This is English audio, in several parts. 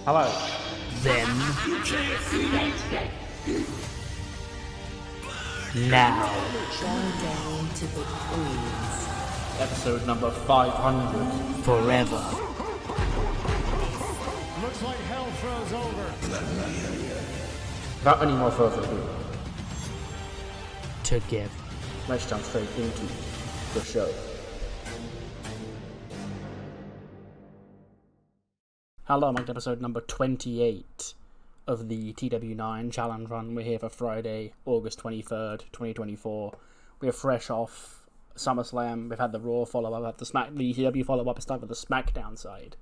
Hello. Then, now, Countdown to the queens. Episode number 500. forever. Looks like hell froze over. Without any more further ado, Together. let's jump straight into the show. Hello, I'm on episode number 28 of the TEW IX Challenge Run. We're here for Friday, August 23rd, 2024. We're fresh off SummerSlam. We've had the Raw follow-up, we've had the TEW follow-up. It's time for the SmackDown side.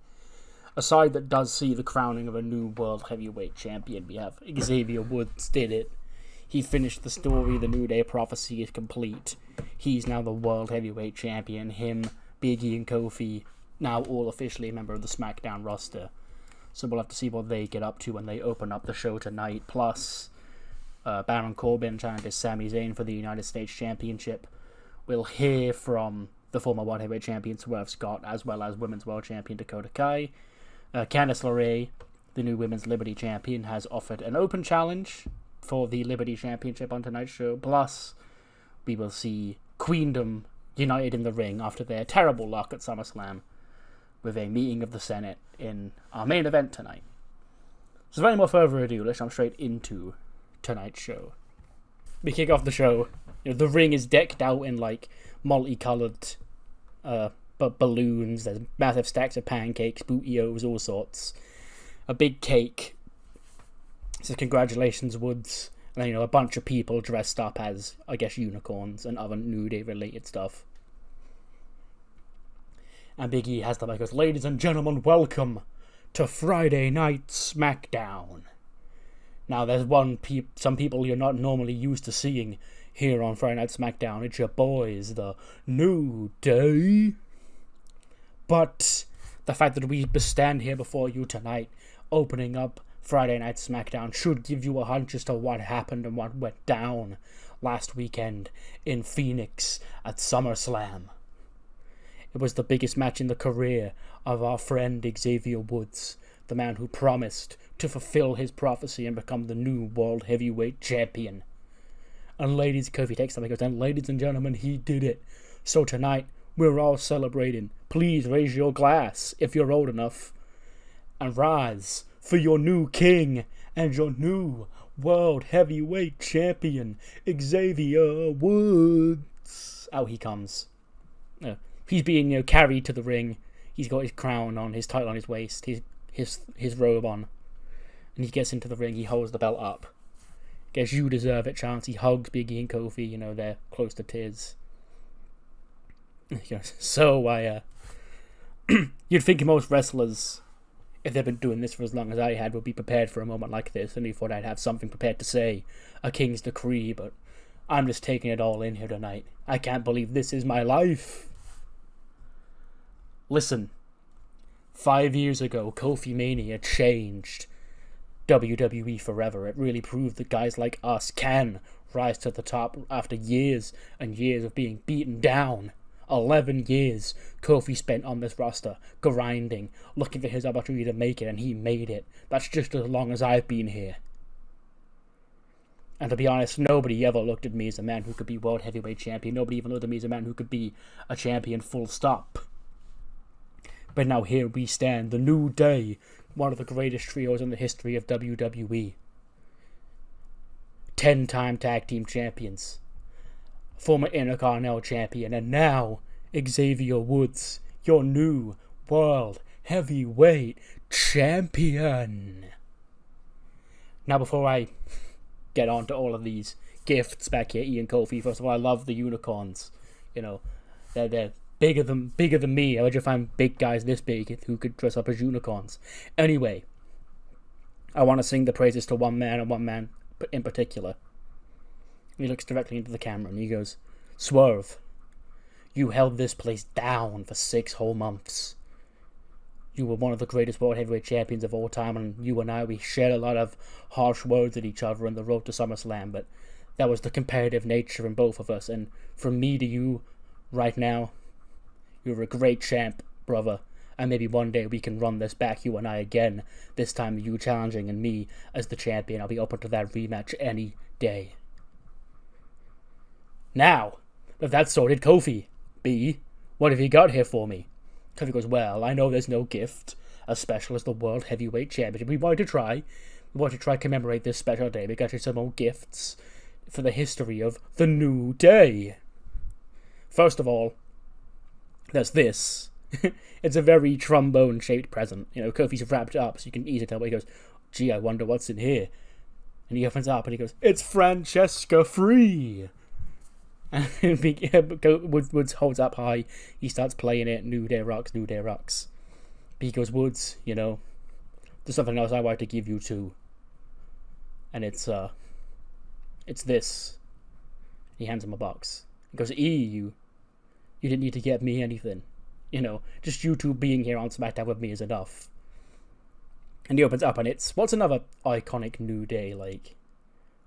A side that does see the crowning of a new World Heavyweight Champion. We have Xavier Woods did it. He finished the story, the New Day prophecy is complete. He's now the World Heavyweight Champion. Him, Big E and Kofi, now all officially a member of the SmackDown roster. So we'll have to see what they get up to when they open up the show tonight. Plus, Baron Corbin challenges Sami Zayn for the United States Championship. We'll hear from the former World Heavyweight Champion Swerve Scott, as well as Women's World Champion Dakota Kai. Candice LeRae, the new Women's Liberty Champion, has offered an open challenge for the Liberty Championship on tonight's show. Plus, we will see Queendom united in the ring after their terrible luck at SummerSlam with a meeting of the Senate in our main event tonight. So without any more further ado, let's jump straight into tonight's show. We kick off the show. The ring is decked out in like multicolored balloons. There's massive stacks of pancakes, bootios, all sorts. A big cake. It says congratulations, Woods. And then, a bunch of people dressed up as, I guess, unicorns and other New Day related stuff. And Big E has the mic, goes, "Ladies and gentlemen, welcome to Friday Night SmackDown." Now, there's some people you're not normally used to seeing here on Friday Night SmackDown. It's your boys, the New Day. But the fact that we stand here before you tonight, opening up Friday Night SmackDown, should give you a hunch as to what happened and what went down last weekend in Phoenix at SummerSlam. It was the biggest match in the career of our friend Xavier Woods, the man who promised to fulfill his prophecy and become the new World Heavyweight Champion. And Kofi takes something and goes, "And ladies and gentlemen, he did it. So tonight, we're all celebrating. Please raise your glass, if you're old enough, and rise for your new king and your new World Heavyweight Champion, Xavier Woods." Out he comes. He's being carried to the ring. He's got his crown on, his title on his waist, his robe on. And he gets into the ring, he holds the belt up. Gets "you deserve it" chance. He hugs Big E and Kofi, they're close to tears. He goes, "So you'd think most wrestlers, if they've been doing this for as long as I had, would be prepared for a moment like this, and he thought I'd have something prepared to say, a king's decree, but I'm just taking it all in here tonight. I can't believe this is my life." Listen, 5 years ago, Kofi Mania changed WWE forever. It really proved that guys like us can rise to the top after years and years of being beaten down. 11 years Kofi spent on this roster, grinding, looking for his opportunity to make it, and he made it. That's just as long as I've been here. And to be honest, nobody ever looked at me as a man who could be World Heavyweight Champion. Nobody even looked at me as a man who could be a champion, full stop. But now here we stand, the New Day, one of the greatest trios in the history of WWE. 10-time tag team champions, former Intercontinental champion, and now Xavier Woods, your new World Heavyweight Champion. Now, before I get on to all of these gifts back here, Ian Kofi, first of all, I love the unicorns. They're bigger than me. How would you find big guys this big who could dress up as unicorns? Anyway, I want to sing the praises to one man, and one man in particular. He looks directly into the camera and he goes, "Swerve, you held this place down for 6 whole months. You were one of the greatest World Heavyweight Champions of all time, and you and I, we shared a lot of harsh words at each other on the road to SummerSlam, but that was the competitive nature in both of us, and from me to you, right now, you're a great champ, brother. And maybe one day we can run this back, you and I again. This time you challenging and me as the champion. I'll be open to that rematch any day. Now, if that's sorted, Kofi, B, what have you got here for me? Kofi goes, well, I know there's no gift as special as the World Heavyweight Championship. We wanted to try commemorate this special day. We got you some more gifts for the history of the New Day. First of all, there's this. It's a very trombone-shaped present. You know, Kofi's wrapped up, so you can easily tell. But he goes, gee, I wonder what's in here. And he opens up and he goes, it's Francesca Free. And Woods holds up high. He starts playing it. New Day rocks, New Day rocks. But he goes, Woods, you know, there's something else I'd like to give you too. And it's this. He hands him a box. He goes, you didn't need to get me anything. You know, just you two being here on SmackDown with me is enough. And he opens up and it's, what's another iconic New Day, like,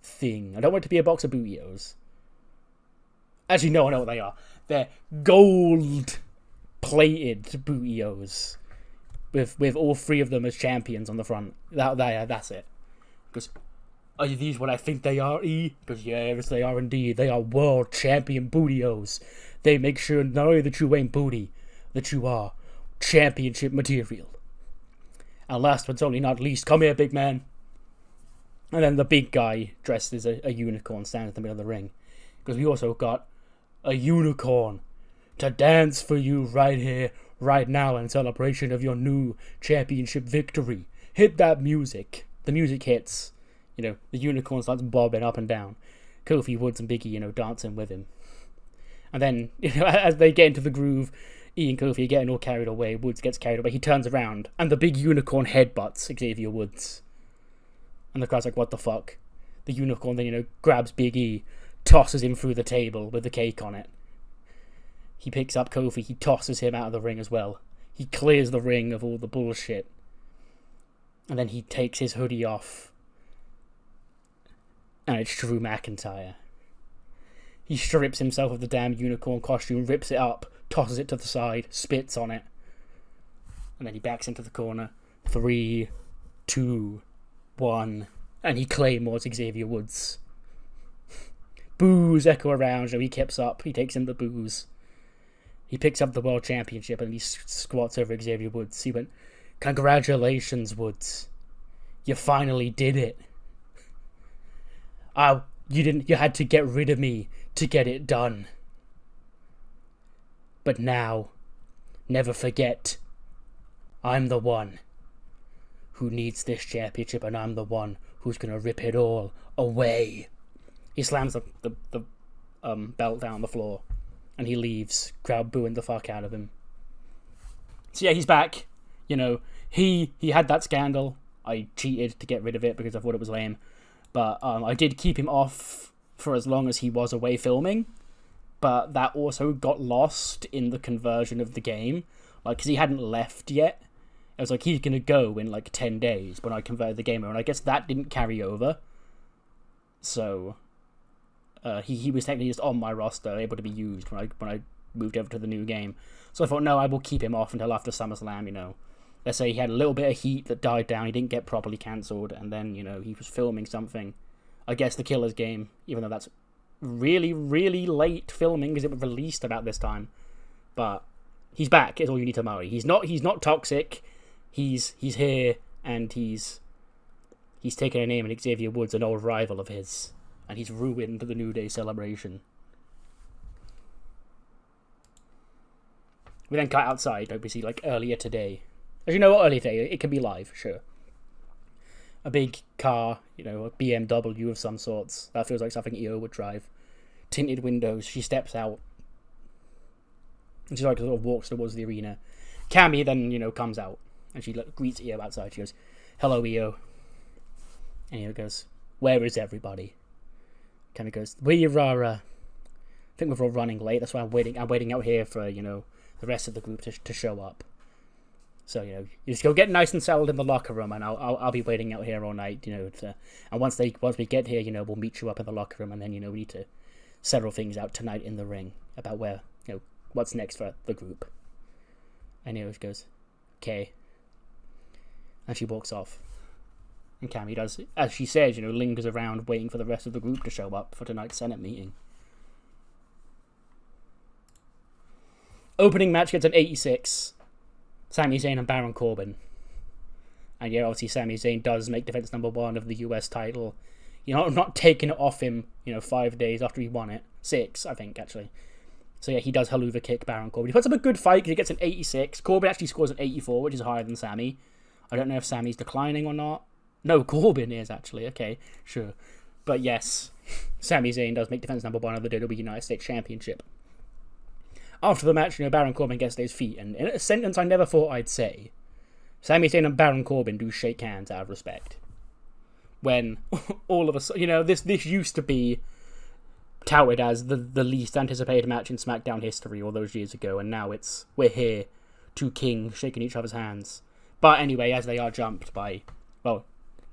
thing? I don't want it to be a box of Bootios. Actually, no, I know what they are. They're gold-plated Bootios. With all three of them as champions on the front. That's it. Because, are these what I think they are, E? Because, yes, they are indeed. They are world champion Bootios. They make sure not only that you ain't booty, that you are championship material. And last but certainly not least, come here, big man. And then the big guy, dressed as a unicorn, stands in the middle of the ring. Because we also got a unicorn to dance for you right here, right now, in celebration of your new championship victory. Hit that music. The music hits. You know, the unicorn starts bobbing up and down. Kofi, Woods, and Biggie, you know, dancing with him. And then, you know, as they get into the groove, E and Kofi are getting all carried away. Woods gets carried away. He turns around, and the big unicorn headbutts Xavier Woods. And the crowd's like, what the fuck? The unicorn then, you know, grabs Big E, tosses him through the table with the cake on it. He picks up Kofi, he tosses him out of the ring as well. He clears the ring of all the bullshit. And then he takes his hoodie off. And it's Drew McIntyre. He strips himself of the damn unicorn costume, rips it up, tosses it to the side, spits on it. And then he backs into the corner. 3, 2, 1. And he claymores Xavier Woods. Boos echo around, so he keeps up. He takes in the boos. He picks up the World Championship and he squats over Xavier Woods. He went, congratulations, Woods. You finally did it. You had to get rid of me to get it done. But now, never forget, I'm the one who needs this championship and I'm the one who's going to rip it all away. He slams the belt down on the floor and he leaves, crowd booing the fuck out of him. So yeah, he's back. You know, he had that scandal. I cheated to get rid of it because I thought it was lame. But I did keep him off for as long as he was away filming. But that also got lost in the conversion of the game. Like, because he hadn't left yet. It was like, he's going to go in like 10 days when I converted the game over. And I guess that didn't carry over. So, he was technically just on my roster, able to be used when I moved over to the new game. So I thought, no, I will keep him off until after SummerSlam, you know. Let's say he had a little bit of heat that died down, he didn't get properly cancelled, and then, you know, he was filming something. I guess the Killer's game, even though that's really, really late filming, because it was released about this time. But he's back, is all you need to know. He's not toxic, he's here, and he's taken a name in Xavier Woods, an old rival of his, and he's ruined the New Day celebration. We then cut outside, don't we see, like, earlier today. As you know, earlier today, it can be live, sure. A big car, you know, a BMW of some sorts. That feels like something EO would drive. Tinted windows, she steps out. And she like sort of walks towards the arena. Cammy then, you know, comes out. And she greets EO outside. She goes, hello, EO. And EO goes, where is everybody? Cammy goes, we are, I think we're all running late. That's why I'm waiting out here for, you know, the rest of the group to show up. So, you know, you just go get nice and settled in the locker room, and I'll be waiting out here all night, you know. And once we get here, you know, we'll meet you up in the locker room, and then, you know, we need to settle things out tonight in the ring about where, you know, what's next for the group. And he goes, okay. And she walks off. And Cammy does, as she says, lingers around waiting for the rest of the group to show up for tonight's Senate meeting. Opening match gets an 86. Sami Zayn and Baron Corbin. And yeah, obviously Sami Zayn does make defense number 1 of the US title. Not taking it off him, 5 days after he won it. 6, I think, actually. So yeah, he does haluva kick Baron Corbin. He puts up a good fight because he gets an 86. Corbin actually scores an 84, which is higher than Sami. I don't know if Sami's declining or not. No, Corbin is actually. Okay, sure. But yes, Sami Zayn does make defense number 1 of the WWE United States Championship. After the match, Baron Corbin gets to his feet, and in a sentence I never thought I'd say, Sami Zayn and Baron Corbin do shake hands out of respect. When all of a sudden, this used to be touted as the least anticipated match in SmackDown history all those years ago, and now we're here, 2 kings shaking each other's hands. But anyway, as they are jumped by,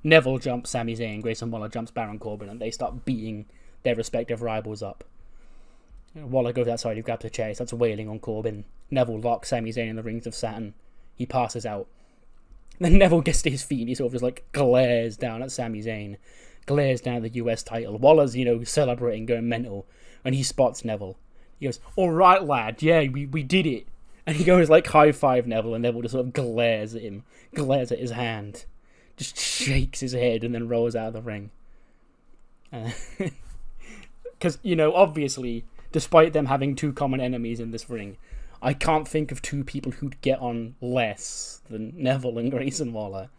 Neville jumps Sami Zayn, Grayson Waller jumps Baron Corbin, and they start beating their respective rivals up. Waller goes outside, he grabs a chair, he starts wailing on Corbin. Neville locks Sami Zayn in the rings of Saturn. He passes out. Then Neville gets to his feet, and he sort of just glares down at Sami Zayn. Glares down at the US title. Waller's, celebrating, going mental. And he spots Neville. He goes, "Alright, lad, yeah, we did it." And he goes, high-five Neville, and Neville just sort of glares at him. Glares at his hand. Just shakes his head, and then rolls out of the ring. Because, obviously, despite them having 2 common enemies in this ring, I can't think of 2 people who'd get on less than Neville and Grayson Waller.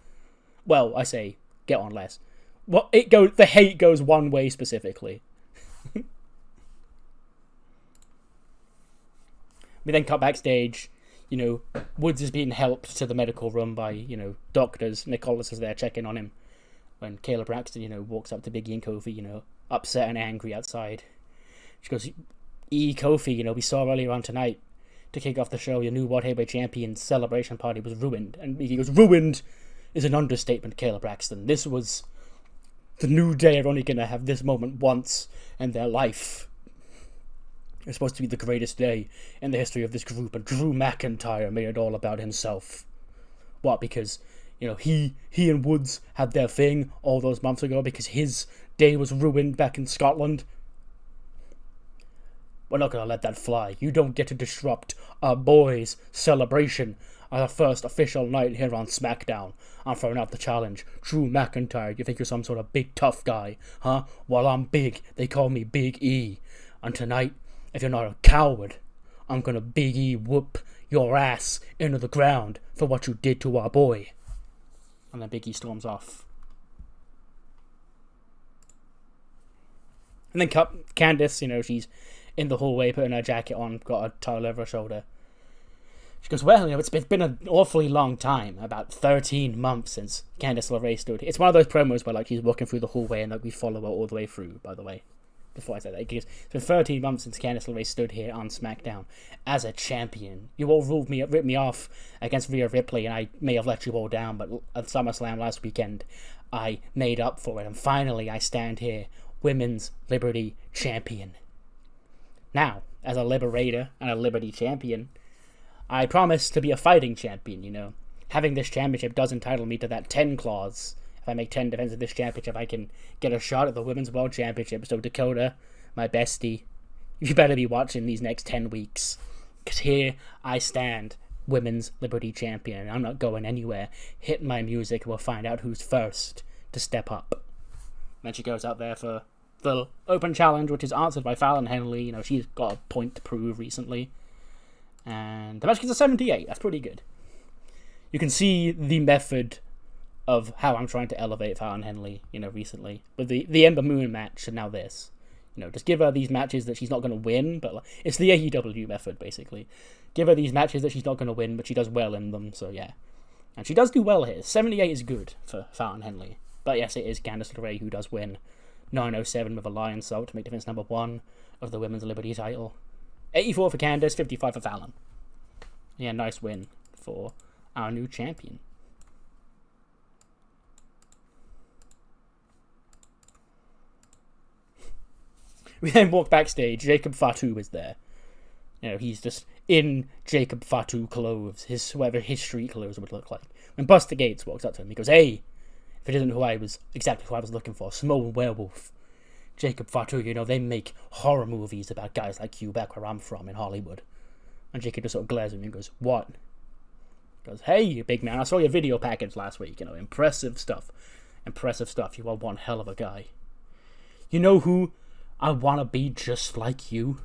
Well, I say, get on less. Well, the hate goes one way specifically. We then cut backstage. Woods is being helped to the medical room by, doctors. Nicholas is there checking on him. When Kayla Braxton, walks up to Big E and Kofi, upset and angry outside. She goes, Kofi, we saw earlier on tonight, to kick off the show, your new World Heavyweight Champion celebration party was ruined. And he goes, ruined is an understatement, Kayla Braxton. This was the New Day are only going to have this moment once in their life. It's supposed to be the greatest day in the history of this group, and Drew McIntyre made it all about himself. What, because, he and Woods had their thing all those months ago because his day was ruined back in Scotland? We're not going to let that fly. You don't get to disrupt our boys' celebration on our first official night here on SmackDown. I'm throwing out the challenge. Drew McIntyre, you think you're some sort of big tough guy, huh? Well, I'm big. They call me Big E. And tonight, if you're not a coward, I'm going to Big E whoop your ass into the ground for what you did to our boy. And then Big E storms off. And then Candice, she's in the hallway, putting her jacket on, got a towel over her shoulder. She goes, well, it's been an awfully long time, about 13 months since Candice LeRae stood here. It's one of those promos where, she's walking through the hallway and, we follow her all the way through, by the way. Before I say that, it's been 13 months since Candice LeRae stood here on SmackDown as a champion. You all ripped me off against Rhea Ripley, and I may have let you all down, but at SummerSlam last weekend, I made up for it, and finally I stand here, Women's Liberty Champion. Now, as a Liberator and a Liberty Champion, I promise to be a fighting champion, Having this championship does entitle me to that 10 clause. If I make 10 defenses of this championship, I can get a shot at the Women's World Championship. So Dakota, my bestie, you better be watching these next 10 weeks. Because here I stand, Women's Liberty Champion. And I'm not going anywhere. Hit my music and we'll find out who's first to step up. And then she goes out there for the open challenge, which is answered by Fallon Henley. She's got a point to prove recently. And the match gets a 78. That's pretty good. You can see the method of how I'm trying to elevate Fallon Henley, recently. With the Ember Moon match and now this. Just give her these matches that she's not going to win, but it's the AEW method, basically. Give her these matches that she's not going to win, but she does well in them, so yeah. And she does do well here. 78 is good for Fallon Henley. But yes, it is Candice LeRae who does win. 907 with a Lion Salt to make defense number 1 of the Women's Liberty title. 84 for Candice, 55 for Fallon. Yeah, nice win for our new champion. We then walk backstage. Jacob Fatu is there. He's just in Jacob Fatu clothes, whatever his street clothes would look like. When Buster Gates walks up to him, he goes, "Hey, if it isn't exactly who I was looking for, Samoan werewolf. Jacob Fatu, they make horror movies about guys like you back where I'm from in Hollywood." And Jacob just sort of glares at me and goes, "What?" He goes, "Hey, big man, I saw your video package last week, impressive stuff. Impressive stuff, you are one hell of a guy. You know who I want to be just like you?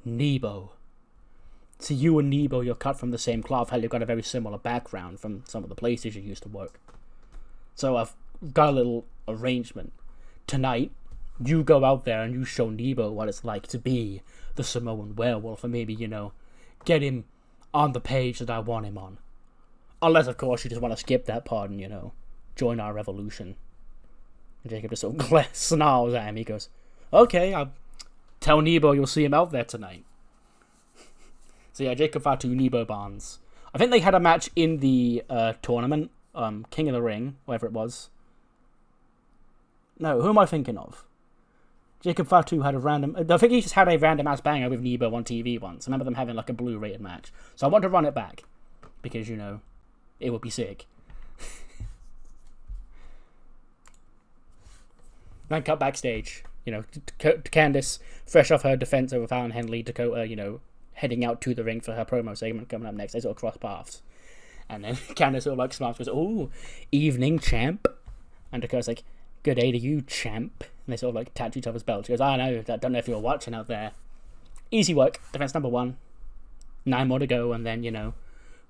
Nebo. See, you and Nebo, you're cut from the same cloth. Hell, you've got a very similar background from some of the places you used to work. So I've got a little arrangement. Tonight, you go out there and you show Nebo what it's like to be the Samoan werewolf, and maybe, get him on the page that I want him on. Unless, of course, you just want to skip that part and, join our revolution." And Jacob just sort of snarls at him. He goes, "Okay, I'll tell Nebo you'll see him out there tonight." So yeah, Jacob Fatu, Nebo Barnes. I think they had a match in the tournament, King of the Ring, whatever it was. No, who am I thinking of? Jacob Fatu had a random... I think he just had a random ass banger with Nebo on TV once. I remember them having like a Blu-rated match. So I want to run it back. Because, it would be sick. Then cut backstage. Candice, fresh off her defense over Fallon Henley, Dakota, heading out to the ring for her promo segment coming up next. They sort of cross paths. And then Candice sort of smiles and goes, "Ooh, evening, champ." And Dakota's like, "Good day to you, champ." And they sort of touch each other's belts. She goes, "I know, I don't know if you were watching out there." Easy work. Defense number 1. 9 more to go, and then,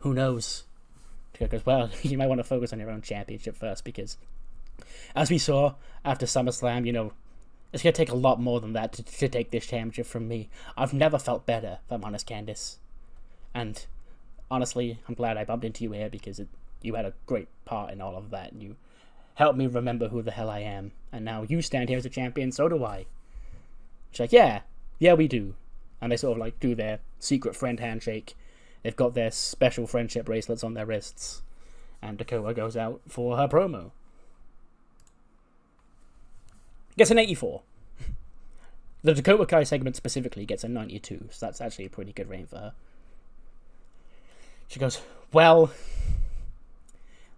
who knows? Dakota goes, "Well, you might want to focus on your own championship first, because as we saw after SummerSlam, it's going to take a lot more than that to take this championship from me. I've never felt better, if I'm honest, Candice. And honestly, I'm glad I bumped into you here, because you had a great part in all of that. And you helped me remember who the hell I am. And now you stand here as a champion, so do I." She's like, yeah, we do." And they sort of do their secret friend handshake. They've got their special friendship bracelets on their wrists. And Dakota goes out for her promo. Gets an 84. The Dakota Kai segment specifically gets a 92, so that's actually a pretty good rating for her. She goes, "Well,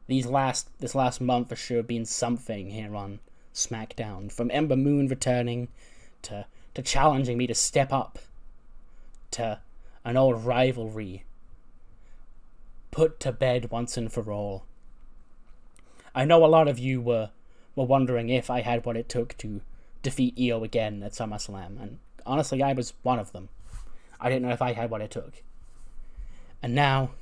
this last month has sure been something here on SmackDown. From Ember Moon returning, to challenging me to step up, to an old rivalry put to bed once and for all. I know a lot of you were wondering if I had what it took to defeat Io again at SummerSlam, and honestly, I was one of them. I didn't know if I had what it took. And now,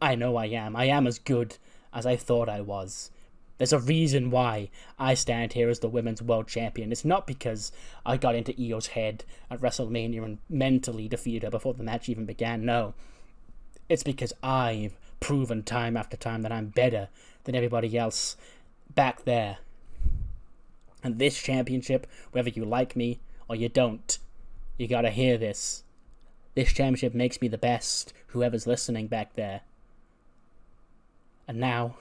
I know I am. I am as good as I thought I was. There's a reason why I stand here as the Women's World Champion. It's not because I got into Io's head at WrestleMania and mentally defeated her before the match even began. No. It's because I've proven time after time that I'm better than everybody else back there. And this championship, whether you like me or you don't, you gotta hear this. This championship makes me the best, whoever's listening back there. And now,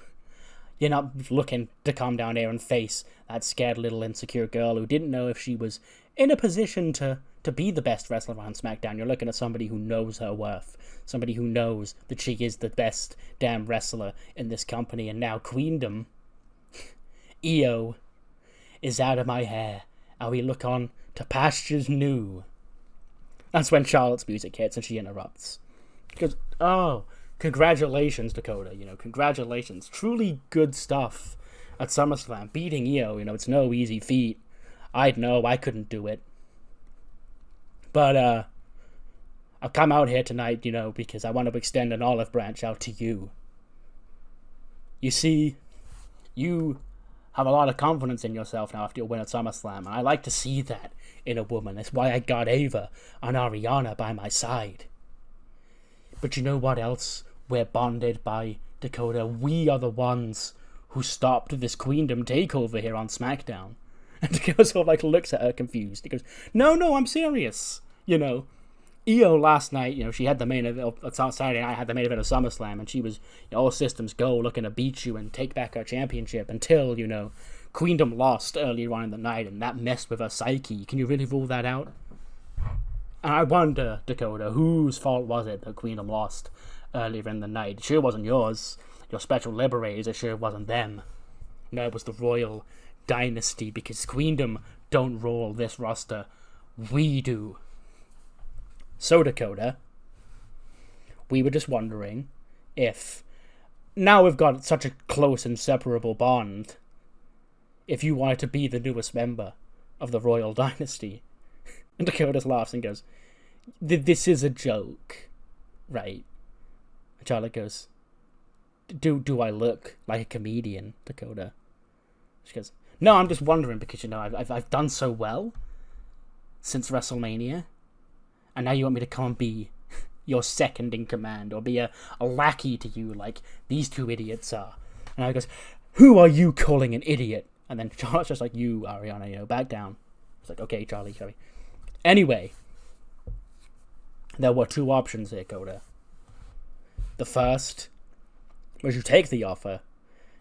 you're not looking to come down here and face that scared little insecure girl who didn't know if she was in a position to be the best wrestler on SmackDown. You're looking at somebody who knows her worth. Somebody who knows that she is the best damn wrestler in this company. And now Queendom, Io, is out of my hair, and we look on to pastures new. That's when Charlotte's music hits and she interrupts. She goes, "Oh, congratulations, Dakota, congratulations. Truly good stuff at SummerSlam. Beating Io, it's no easy feat. I'd know I couldn't do it. But, I've come out here tonight, because I want to extend an olive branch out to you. You see, you have a lot of confidence in yourself now after your win at SummerSlam, and I like to see that in a woman. That's why I got Ava and Ariana by my side. But you know what else? We're bonded by, Dakota. We are the ones who stopped this Queendom takeover here on SmackDown." And Dakota sort of looks at her confused. He goes, No, I'm serious. Io last night, she had the main event on Saturday night, had the main event of SummerSlam, and she was all systems go, looking to beat you and take back her championship until, Queendom lost earlier on in the night, and that messed with her psyche. Can you really rule that out? And I wonder, Dakota, whose fault was it that Queendom lost earlier in the night? It sure wasn't yours. Your special liberators, it sure wasn't them. No, it was the Royal Dynasty, because Queendom don't roll this roster. We do. So, Dakota, we were just wondering if, now we've got such a close, inseparable bond, if you wanted to be the newest member of the Royal Dynasty. And Dakota laughs and goes, this is a joke, right? And Charlotte goes, do I look like a comedian, Dakota? She goes, no, I'm just wondering because, you know, I've done so well since WrestleMania, and now you want me to come and be your second in command, or be a lackey to you like these two idiots are. And I goes, who are you calling an idiot? And then Charlotte's just like, you, Ariana, you know, back down. It's like, okay, Charlie. Anyway, there were two options here, Coda. The first was you take the offer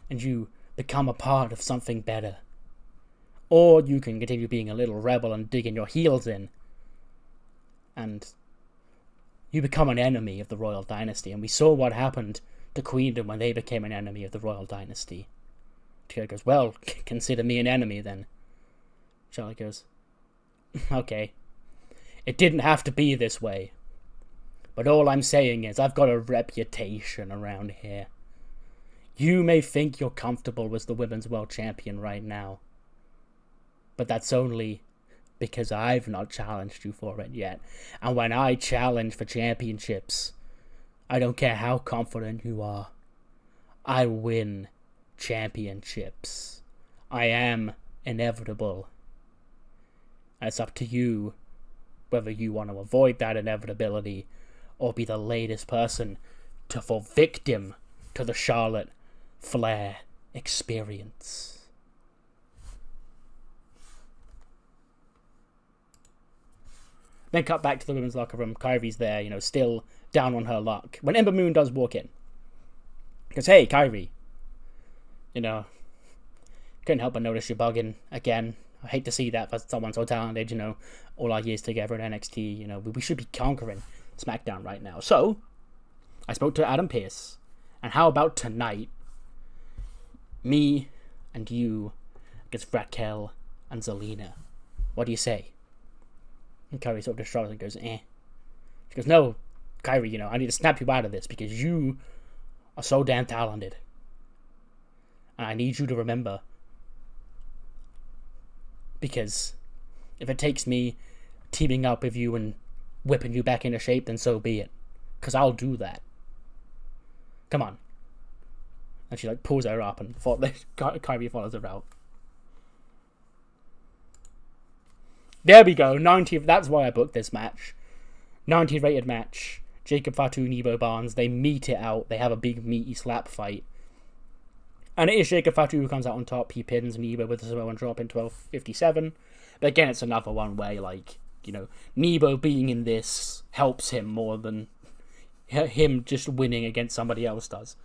and you become a part of something better. Or you can continue being a little rebel and digging your heels in. And you become an enemy of the Royal Dynasty. And we saw what happened to Queendom when they became an enemy of the Royal Dynasty. Tia goes, well, consider me an enemy then. Charlie goes, okay. It didn't have to be this way. But all I'm saying is I've got a reputation around here. You may think you're comfortable as the Women's World Champion right now. But that's only because I've not challenged you for it yet. And when I challenge for championships, I don't care how confident you are. I win championships. I am inevitable. And it's up to you whether you want to avoid that inevitability or be the latest person to fall victim to the Charlotte Flair experience. Then cut back to the women's locker room. Kyrie's there, you know, still down on her luck. When Ember Moon does walk in, goes, hey, Kyrie, you know, couldn't help but notice you're bugging again. I hate to see that for someone so talented, you know, all our years together in NXT, you know, we should be conquering SmackDown right now. So, I spoke to Adam Pearce, and how about tonight, me and you against Rascalz and Zelina? What do you say? And Kyrie sort of just shrugs and goes, eh. She goes, no, Kyrie, you know, I need to snap you out of this because you are so damn talented. And I need you to remember. Because if it takes me teaming up with you and whipping you back into shape, then so be it. Because I'll do that. Come on. And she, like, pulls her up and Kyrie follows her out. There we go. 90. That's why I booked this match. 90 rated match. Jacob Fatu, Nebo Barnes. They meet it out. They have a big meaty slap fight. And it is Jacob Fatu who comes out on top. He pins Nebo with a Samoan drop in 12:57. But again, it's another one where, like, you know, Nebo being in this helps him more than him just winning against somebody else does.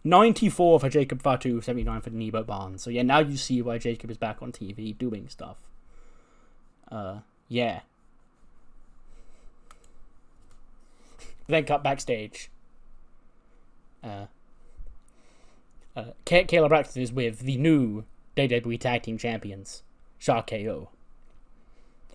94 for Jacob Fatu, 79 for Nebo Barnes. So yeah, now you see why Jacob is back on TV doing stuff. Yeah. Then cut backstage. Kayla Braxton is with the new WWE Tag Team Champions, Shark KO.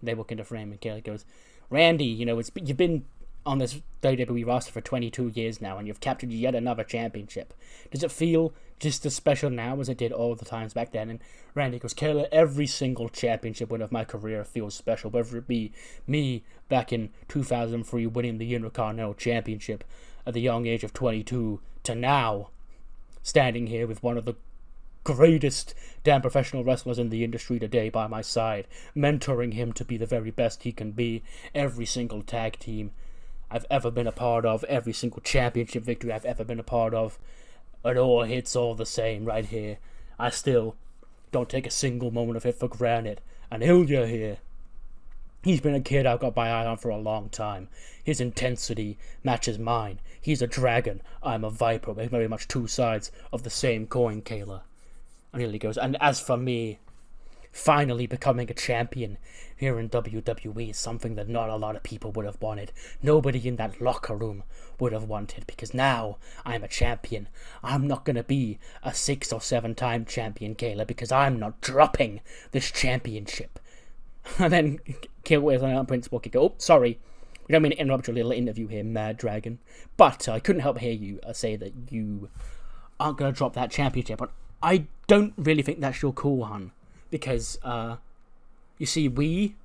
They walk into frame and Kayla goes, Randy, you know, you've been on this WWE roster for 22 years now and you've captured yet another championship. Does it feel just as special now as it did all the times back then? And Randy goes, Kayla, every single championship win of my career feels special, whether it be me back in 2003 winning the Intercontinental Championship at the young age of 22 to now standing here with one of the greatest damn professional wrestlers in the industry today by my side, mentoring him to be the very best he can be. Every single tag team I've ever been a part of, every single championship victory I've ever been a part of, it all hits all the same right here. I still don't take a single moment of it for granted. And Ilya here, he's been a kid I've got my eye on for a long time. His intensity matches mine. He's a dragon, I'm a viper. We're very much two sides of the same coin, Kayla. And Ilya goes, and as for me, finally becoming a champion here in WWE is something that not a lot of people would have wanted. Nobody in that locker room would have wanted, because now I'm a champion. I'm not going to be a 6 or 7 time champion, Kayla, because I'm not dropping this championship. And then Kayla and Prince Walker go, oh, sorry, we don't mean to interrupt your little interview here, Mad Dragon, but I couldn't help hear you say that you aren't going to drop that championship. But I don't really think that's your call, hon, because you see, we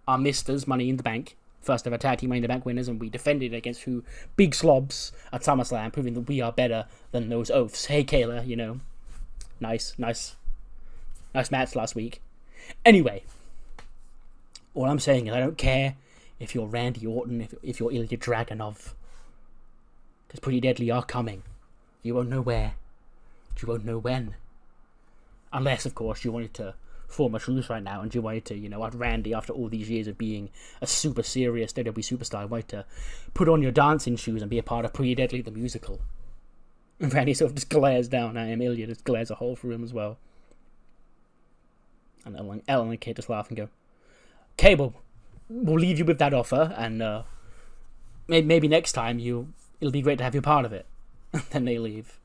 are Misters Money in the Bank, first ever tag team Money in the Bank winners, and we defended against two big slobs at SummerSlam, proving that we are better than those oafs. Hey, Kayla, you know, nice match last week. Anyway, all I'm saying is I don't care if you're Randy Orton, if you're Ilya Dragunov, because Pretty Deadly are coming. You won't know where. You won't know when. Unless, of course, you wanted to form a truce right now and you wanted to, you know, at Randy, after all these years of being a super serious WWE superstar, wanted to put on your dancing shoes and be a part of Pretty Deadly the musical. And Randy sort of just glares down at him. Ilya just glares a hole through him as well. And Ellen and Kate just laugh and go, okay, well, we'll leave you with that offer, and maybe next time it'll be great to have you part of it. And then they leave.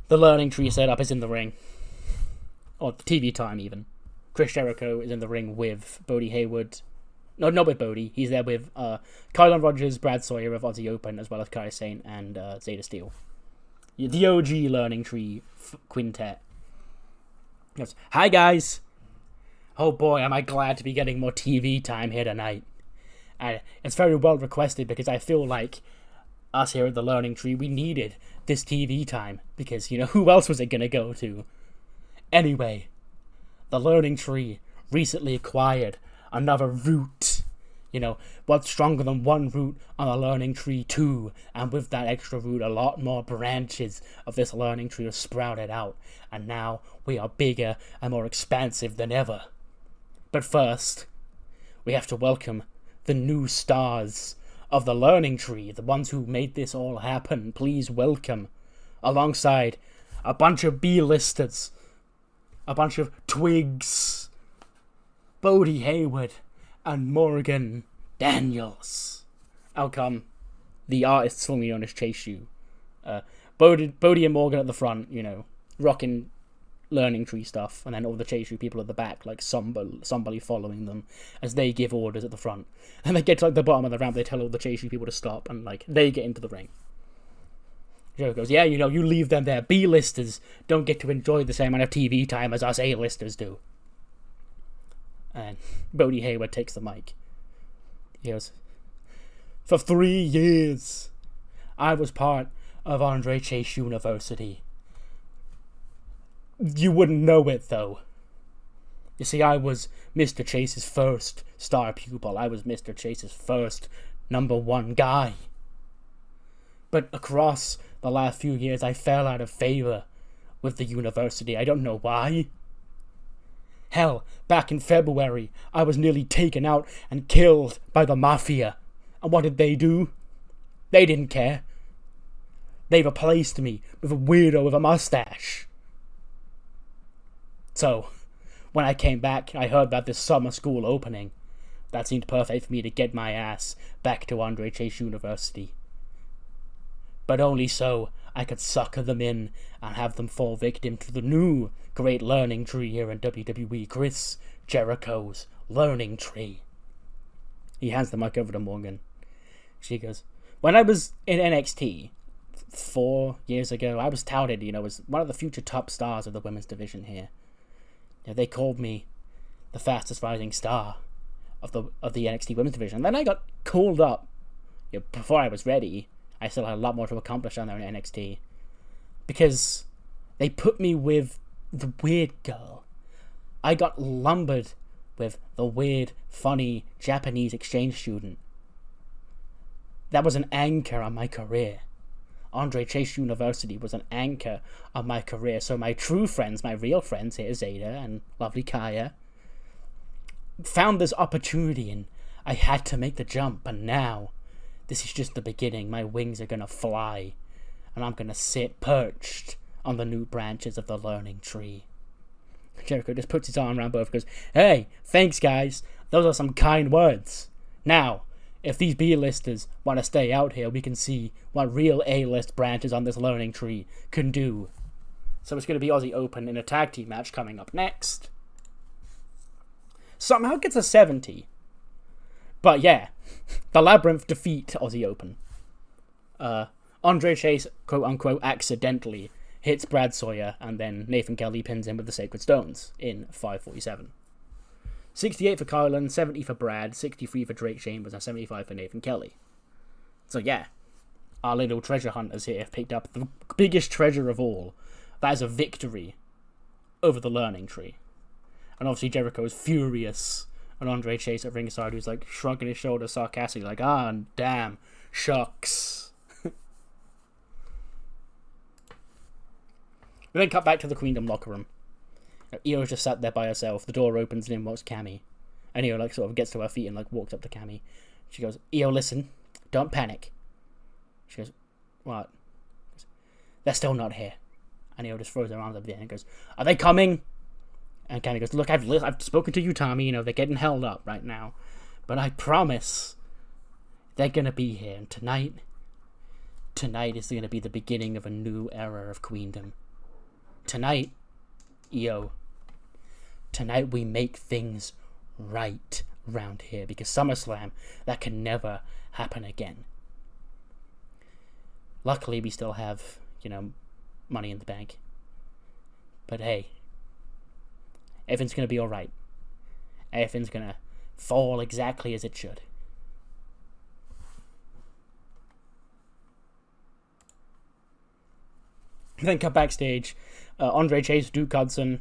The learning tree setup is in the ring. Or TV time, even. Chris Jericho is in the ring with Bodie Hayward. No, not with Bodie. He's there with Kyle Rogers, Brad Sawyer of Aussie Open, as well as Kai Sane and Zeta Steel. The OG learning tree quintet. He goes, hi, guys. Oh boy, am I glad to be getting more TV time here tonight. It's very well requested, because I feel like us here at the Learning Tree, we needed this TV time, because, you know, who else was it going to go to? Anyway, the Learning Tree recently acquired another root. You know, what's stronger than one root on a Learning Tree? 2, and with that extra root, a lot more branches of this Learning Tree are sprouted out, and now we are bigger and more expansive than ever. But first, we have to welcome the new stars of the Learning Tree, the ones who made this all happen. Please welcome, alongside a bunch of B-listers, a bunch of twigs, Bodie Hayward and Morgan Daniels. Out come the artists formerly known as Chase U. Bodie and Morgan at the front, you know, rocking Learning Tree stuff, and then all the Chase U people at the back, like somebody following them as they give orders at the front. And they get to like the bottom of the ramp, they tell all the Chase U people to stop, and like they get into the ring. Joe goes, yeah, you know, you leave them there. B-listers don't get to enjoy the same amount of TV time as us A-listers do. And Bodie Hayward takes the mic. He goes, for 3 years, I was part of Andre Chase University. You wouldn't know it, though. You see, I was Mr. Chase's first star pupil. I was Mr. Chase's first #1 guy. But across the last few years, I fell out of favor with the university. I don't know why. Hell, back in February, I was nearly taken out and killed by the Mafia. And what did they do? They didn't care. They replaced me with a weirdo with a mustache. So, when I came back, I heard about this summer school opening. That seemed perfect for me to get my ass back to Andre Chase University. But only so I could sucker them in and have them fall victim to the new great learning tree here in WWE, Chris Jericho's Learning Tree. He hands the mic over to Morgan. She goes, when I was in NXT 4 years ago, I was touted, you know, as one of the future top stars of the women's division here. You know, they called me the fastest rising star of the NXT women's division. And then I got called up, you know, before I was ready. I still had a lot more to accomplish down there in NXT, because they put me with the weird girl. I got lumbered with the weird, funny Japanese exchange student. That was an anchor on my career. Andre Chase University was an anchor on my career. So my true friends, my real friends here, Zeta and lovely Kaya, found this opportunity, and I had to make the jump. And now, this is just the beginning. My wings are gonna fly. and I'm gonna sit perched on the new branches of the learning tree. Jericho just puts his arm around both and goes, hey, thanks guys, those are some kind words. Now, if these B-listers want to stay out here, we can see what real A-list branches on this learning tree can do. So it's going to be Aussie Open in a tag team match coming up next. Somehow gets a 70. But yeah, the Labyrinth defeat Aussie Open. Andre Chase, quote-unquote, accidentally hits Brad Sawyer, and then Nathan Kelly pins him with the Sacred Stones in 5:47. 68 for Kylan, 70 for Brad, 63 for Drake Chambers, and 75 for Nathan Kelly. So yeah, our little treasure hunters here have picked up the biggest treasure of all. That is a victory over the learning tree. And obviously Jericho is furious, and Andre Chase at ringside, who's like shrugging his shoulders sarcastically, like, ah, damn, shucks. We then cut back to the Queendom locker room. Io's just sat there by herself. The door opens and in walks Cammy. And Io like sort of gets to her feet and like walks up to Cammy. She goes, Io, listen, don't panic. She goes, what? Goes, they're still not here. And Io just throws her arms up there and goes, are they coming? And Cammy goes, look, I've spoken to you, Tommy. You know, they're getting held up right now. But I promise they're going to be here. And tonight is going to be the beginning of a new era of Queendom. Tonight, Io, tonight we make things right round here, because SummerSlam, that can never happen again. Luckily, we still have, money in the bank. But hey, everything's going to be alright. Everything's going to fall exactly as it should. Then cut backstage. Andre Chase, Duke Hudson,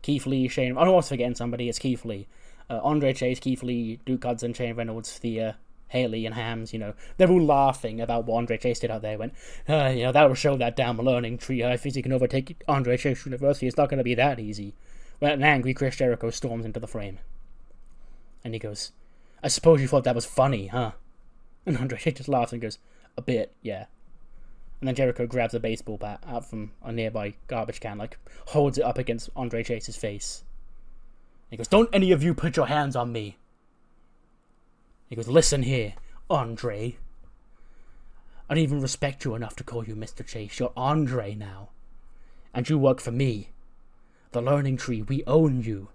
Keith Lee, Shane... I was forgetting somebody. It's Keith Lee. Andre Chase, Keith Lee, Duke Hudson, Shane Reynolds, Thea, Haley, and Hams, they're all laughing about what Andre Chase did out there. Went, that will show that damn learning tree. I think he can overtake Andre Chase University. It's not going to be that easy. When an angry Chris Jericho storms into the frame. And he goes, I suppose you thought that was funny, huh? And Andre Chase just laughs and goes, a bit, yeah. And then Jericho grabs a baseball bat out from a nearby garbage can, holds it up against Andre Chase's face. He goes, don't any of you put your hands on me. He goes, listen here, Andre. I don't even respect you enough to call you Mr. Chase. You're Andre now. And you work for me. The Learning Tree, we own you.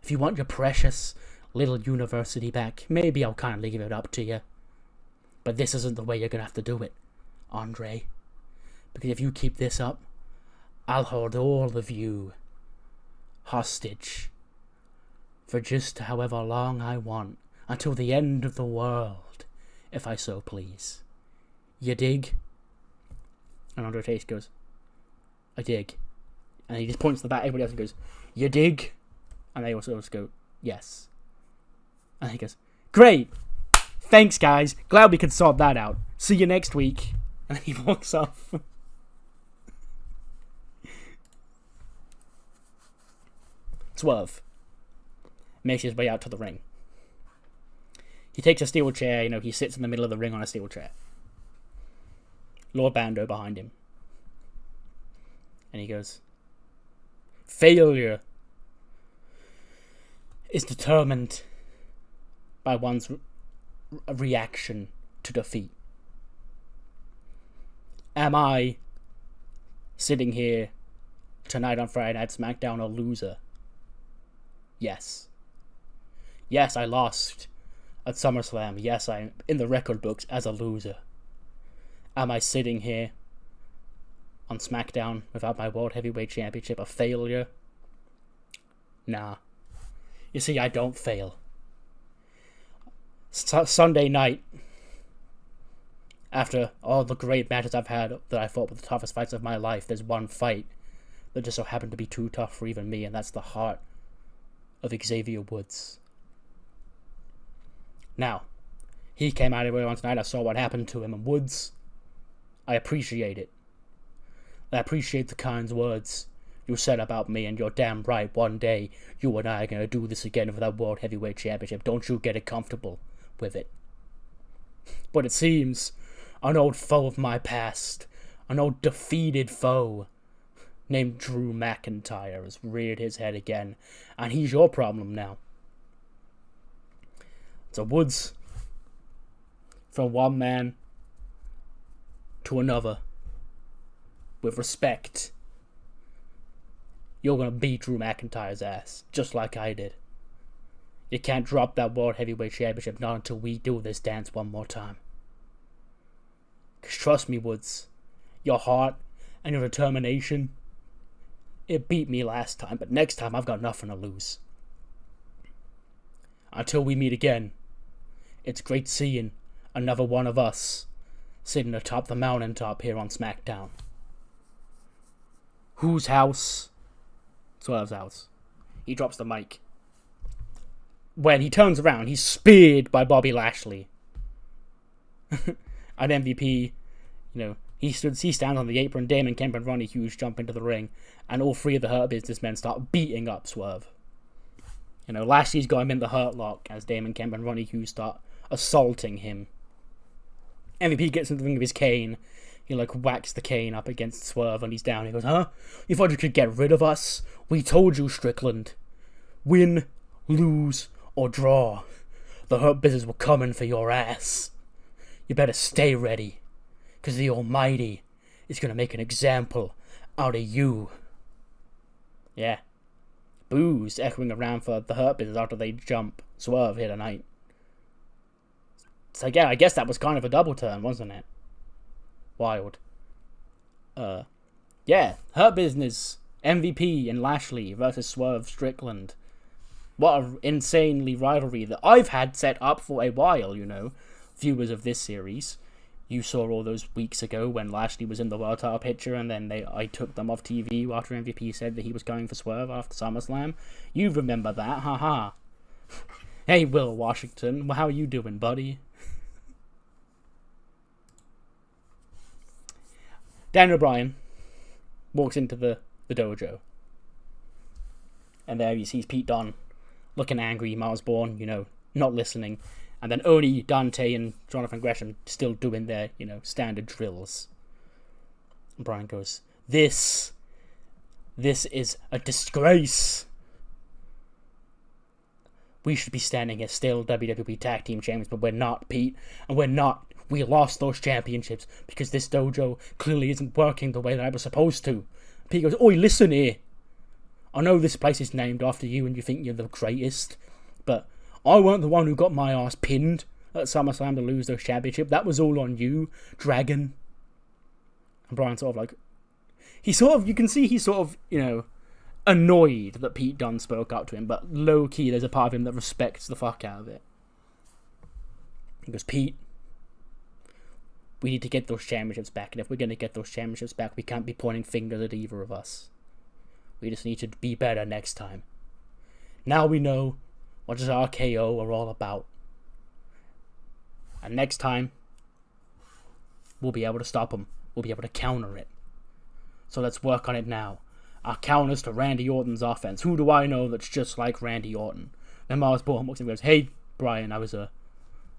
If you want your precious little university back, maybe I'll kindly give it up to you. But this isn't the way you're going to have to do it, Andre. Because if you keep this up, I'll hold all of you hostage for just however long I want, until the end of the world, if I so please. You dig? And Andre Chase goes, I dig. And he just points to the bat, everybody else, and goes, you dig? And they also just go, yes. And he goes, great! Thanks, guys. Glad we could sort that out. See you next week. And he walks off. Swerve makes his way out to the ring. He takes a steel chair, he sits in the middle of the ring on a steel chair. Lord Bando behind him. And he goes, failure is determined by one's reaction to defeat. Am I sitting here tonight on Friday Night SmackDown a loser? Yes. Yes, I lost at SummerSlam. Yes, I'm in the record books as a loser. Am I sitting here on SmackDown without my World Heavyweight Championship a failure? Nah. You see, I don't fail. Sunday night, after all the great matches I've had that I fought with the toughest fights of my life, there's one fight that just so happened to be too tough for even me, and that's the heart of Xavier Woods. Now, he came out everywhere on tonight. I saw what happened to him, and Woods, I appreciate it. I appreciate the kind words you said about me, and you're damn right, one day you and I are going to do this again for that World Heavyweight Championship. Don't you get it comfortable with it. But it seems an old foe of my past, an old defeated foe named Drew McIntyre has reared his head again, and he's your problem now. So Woods, from one man to another, with respect, you're gonna beat Drew McIntyre's ass, just like I did. You can't drop that World Heavyweight Championship not until we do this dance one more time. 'Cause trust me, Woods, your heart and your determination, it beat me last time, but next time I've got nothing to lose. Until we meet again, it's great seeing another one of us sitting atop the mountaintop here on SmackDown. Whose house? Swerve's house. He drops the mic. When he turns around, he's speared by Bobby Lashley. At MVP, he stands on the apron. Damon Kemp and Ronnie Hughes jump into the ring, and all three of the Hurt Business men start beating up Swerve. Lashley's got him in the Hurt Lock as Damon Kemp and Ronnie Hughes start assaulting him. MVP gets into the ring with his cane. He whacks the cane up against Swerve, and he's down. He goes, "Huh? You thought you could get rid of us? We told you, Strickland. Win, lose, or draw. The Hurt Business were coming for your ass. You better stay ready, because the Almighty is going to make an example out of you." Yeah. Boos echoing around for the Hurt Business after they jump Swerve here tonight. So yeah, I guess that was kind of a double turn, wasn't it? Wild. Yeah, Hurt Business, MVP and Lashley versus Swerve Strickland. What an insanely rivalry that I've had set up for a while, viewers of this series. You saw all those weeks ago when Lashley was in the world title picture, and then I took them off TV after MVP said that he was going for Swerve after SummerSlam. You remember that, haha. Hey, Will Washington, how are you doing, buddy? Daniel Bryan walks into the dojo, and there he sees Pete Dunne looking angry, Miles Bourne, not listening, and then Oni, Dante, and Jonathan Gresham still doing their, standard drills. And Bryan goes, This is a disgrace. We should be standing as still WWE Tag Team Champions, but we're not, Pete, and we're not. We lost those championships because this dojo clearly isn't working the way that I was supposed to. Pete goes, "Oi, listen here. I know this place is named after you and you think you're the greatest, but I weren't the one who got my ass pinned at SummerSlam to lose those championships. That was all on you, Dragon." And Bryan you can see he's annoyed that Pete Dunne spoke up to him, but low-key there's a part of him that respects the fuck out of it. He goes, "Pete, we need to get those championships back, and if we're going to get those championships back, we can't be pointing fingers at either of us. We just need to be better next time. Now we know what does RKO are all about. And next time, we'll be able to stop them. We'll be able to counter it. So let's work on it now. Our counters to Randy Orton's offense. Who do I know that's just like Randy Orton?" Then Miles Bourne walks in and goes, "Hey, Bryan, I was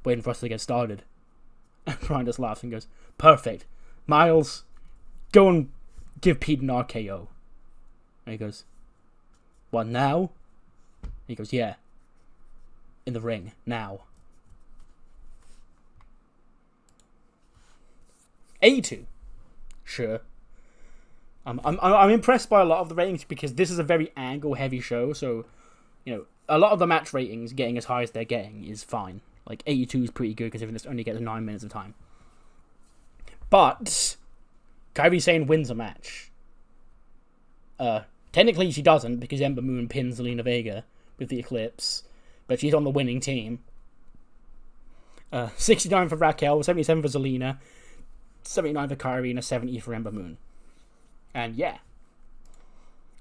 waiting for us to get started." And Bryan just laughs and goes, "Perfect. Miles, go and give Pete an RKO." And he goes, "What, now?" And he goes, "Yeah. In the ring, now." 82. Sure. I'm impressed by a lot of the ratings because this is a very angle-heavy show, so, a lot of the match ratings getting as high as they're getting is fine. 82 is pretty good considering this only gets 9 minutes of time. But Kairi Sane wins a match. Technically she doesn't because Ember Moon pins Zelina Vega with the Eclipse, but she's on the winning team. 69 for Raquel, 77 for Zelina, 79 for Kairi, and a 70 for Ember Moon. And yeah,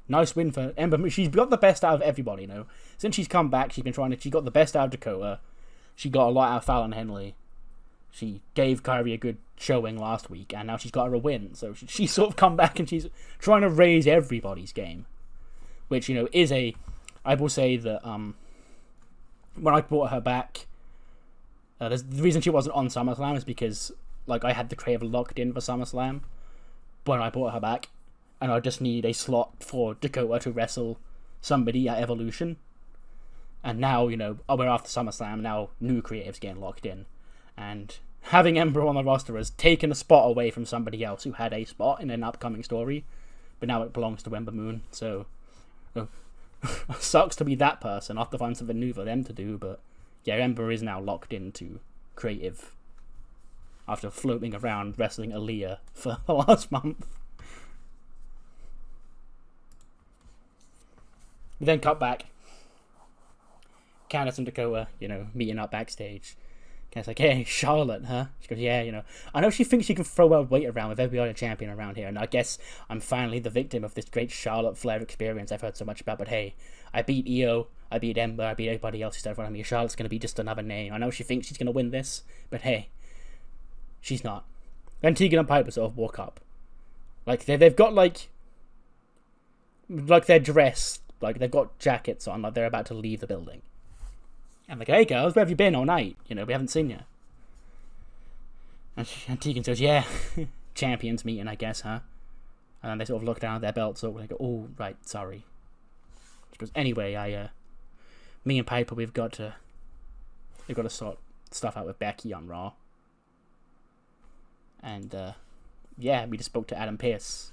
nice win for Ember Moon. She's got the best out of everybody, Since she's come back, she got the best out of Dakota. She got a lot out of Fallon Henley. She gave Kairi a good showing last week, and now she's got her a win. So she's sort of come back and she's trying to raise everybody's game. Which, I will say that when I brought her back, the reason she wasn't on SummerSlam is because I had the crave locked in for SummerSlam. when I brought her back, and I just need a slot for Dakota to wrestle somebody at Evolution. And now, you know, we're after SummerSlam, now new creatives getting locked in. And having Ember on the roster has taken a spot away from somebody else who had a spot in an upcoming story, but now it belongs to Ember Moon, so sucks to be that person. I'll have to find something new for them to do, but yeah, Ember is now locked into creative after floating around wrestling Aaliyah for the last month. We then cut back. Candice and Dakota, you know, meeting up backstage. Candice like, hey, Charlotte, huh? She goes, yeah, you know, I know she thinks she can throw her weight around with every other champion around here, and I guess I'm finally the victim of this great Charlotte Flair experience I've heard so much about, but hey, I beat Io, I beat Ember, I beat everybody else who's in front of me. Charlotte's going to be just another name. I know she thinks she's going to win this, but hey, she's not. Then Tegan and Piper sort of walk up. Like, they've got, like they're dressed, like, they've got jackets on, like they're about to leave the building. I'm like, hey girls, where have you been all night? You know, we haven't seen you. And Tegan says, yeah, champions meeting, I guess, huh? And then they sort of look down at their belts, sort of like, oh, right, sorry. She goes, anyway, me and Piper, we've got to sort stuff out with Becky on Raw. And, yeah, we just spoke to Adam Pearce.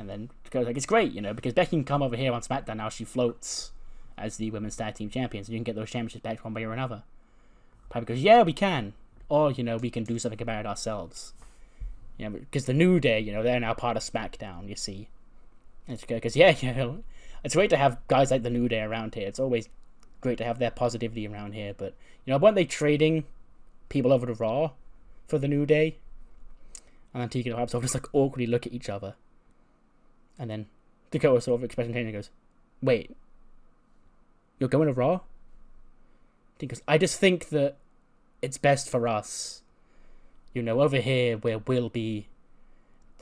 And then goes like, it's great, you know, because Becky can come over here on SmackDown now. She floats as the Women's Tag Team Champions, and you can get those championships back one way or another. Piper goes, yeah, we can. Or, you know, we can do something about it ourselves. You know, because the New Day, you know, they're now part of SmackDown, you see. And it's good, because, yeah, you know, it's great to have guys like the New Day around here. It's always great to have their positivity around here, but, you know, weren't they trading people over to Raw for the New Day? And then Tegan and Piper sort of just, like, awkwardly look at each other. And then Dakota sort of expressing pain and goes, wait, you're going to Raw? Because I just think that it's best for us. You know, over here where we'll be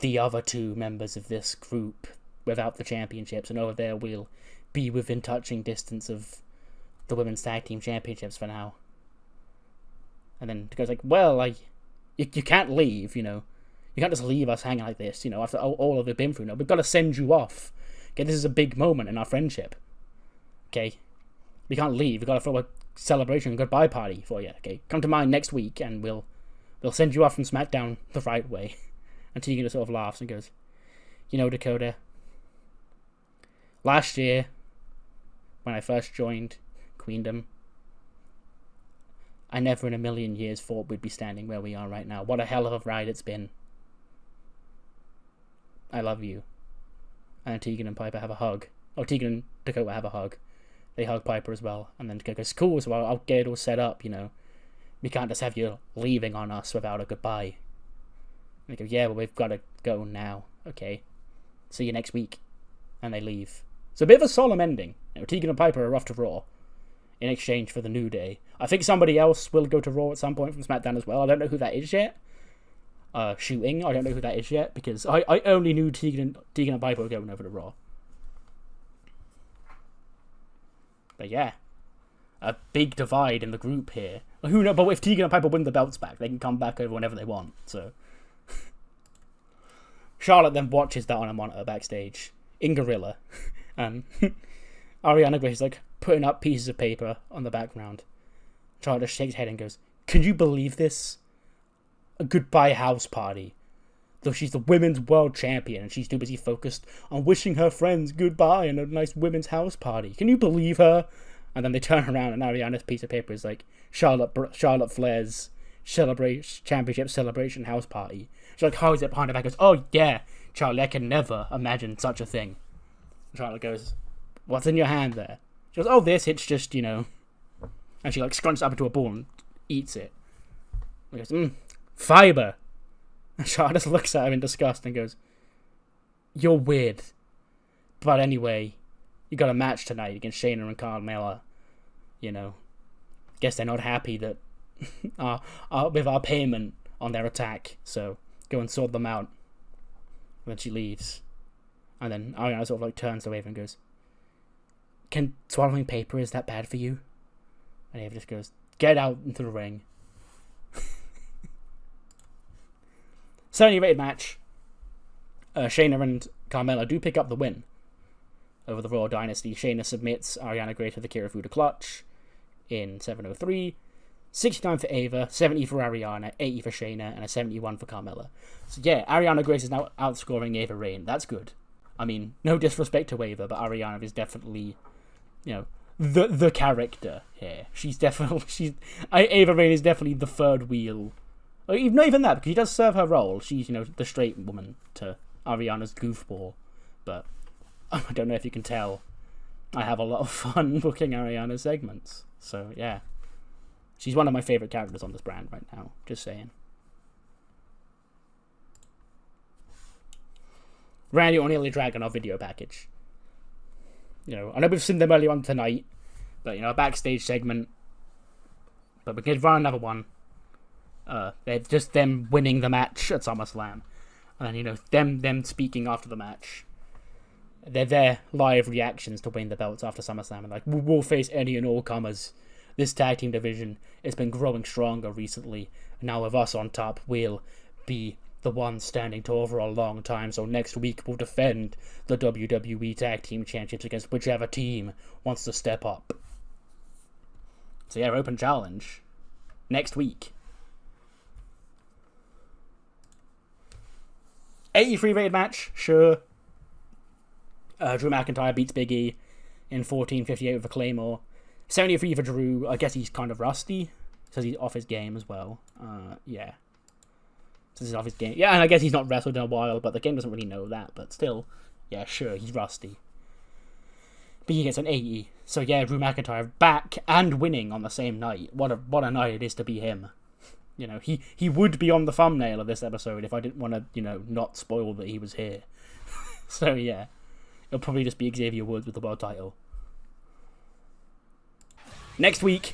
the other two members of this group without the championships, and over there we'll be within touching distance of the Women's Tag Team Championships for now. And then Dakota's like, well, you can't leave, you know. You can't just leave us hanging like this, you know, after all of we've been through. No, we've got to send you off. Okay, this is a big moment in our friendship. Okay? We can't leave. We've got to throw a celebration and goodbye party for you. Okay? Come to mine next week and we'll send you off from SmackDown the right way. And Tegan just sort of laughs and goes, you know, Dakota, last year, when I first joined Queendom, I never in a million years thought we'd be standing where we are right now. What a hell of a ride it's been. I love you. And then Tegan and Piper have a hug. Oh, Tegan and Dakota have a hug. They hug Piper as well. And then Dakota goes, cool, so I'll get it all set up, you know. We can't just have you leaving on us without a goodbye. And they go, yeah, well, we've got to go now. Okay. See you next week. And they leave. It's a bit of a solemn ending. You know, Tegan and Piper are off to Raw in exchange for the New Day. I think somebody else will go to Raw at some point from SmackDown as well. I don't know who that is yet. Shooting, I don't know who that is yet, because I only knew Tegan and Piper were going over to Raw. But yeah, a big divide in the group here. Who knows? But if Tegan and Piper win the belts back, they can come back over whenever they want. So Charlotte then watches that on a monitor backstage in Gorilla. Ariana Grace is like putting up pieces of paper on the background. Charlotte just shakes her head and goes, "Can you believe this? A goodbye house party. Though she's the women's world champion and she's too busy focused on wishing her friends goodbye and a nice women's house party. Can you believe her?" And then they turn around and Ariana's piece of paper is like Charlotte Flair's championship celebration house party. She's like, how is it behind her back? Goes, oh yeah, Charlie, I can never imagine such a thing. And Charlotte goes, what's in your hand there? She goes, oh, this, it's just, you know. And she like scrunches up into a ball and eats it. And goes, fiber. And Charlotte just looks at him in disgust and goes, you're weird. But anyway, you got a match tonight against Shayna and Carmella. You know, guess they're not happy that with our payment on their attack. So go and sort them out. And then she leaves. And then Ariana sort of like turns away from and goes, can swallowing paper, is that bad for you? And Ava just goes, get out into the ring. 70 rated match. Shayna and Carmella do pick up the win over the Royal Dynasty. Shayna submits Ariana Grande to the Kirifuda clutch in 7:03. 69 for Ava, 70 for Ariana, 80 for Shayna, and a 71 for Carmella. So yeah, Ariana Grande is now outscoring Ava Raine. That's good. I mean, no disrespect to Ava, but Ariana is definitely, the character here. Ava Raine is definitely the third wheel. Not even that, because she does serve her role. She's, the straight woman to Ariana's goofball. But I don't know if you can tell, I have a lot of fun booking Ariana's segments. So yeah. She's one of my favourite characters on this brand right now. Just saying. Randy Orton and Dragon, our video package. I know we've seen them earlier on tonight, but a backstage segment. But we can run another one. They're just them winning the match at SummerSlam, and them speaking after the match. They're their live reactions to win the belts after SummerSlam, and we'll face any and all comers. This tag team division has been growing stronger recently. Now with us on top, we'll be the ones standing tall for a long time. So next week we'll defend the WWE Tag Team Championships against whichever team wants to step up. So yeah, open challenge next week. 83 rated match, sure. Drew McIntyre beats Big E in 14:58 with a Claymore. 73 for Drew. I guess he's kind of rusty. Says he's off his game as well. Yeah. Says he's off his game. Yeah, and I guess he's not wrestled in a while, but the game doesn't really know that. But still, yeah, sure, he's rusty. But he gets an 80. So yeah, Drew McIntyre back and winning on the same night. What a night it is to be him. He would be on the thumbnail of this episode if I didn't want to, not spoil that he was here. So yeah, it'll probably just be Xavier Woods with the world title. Next week,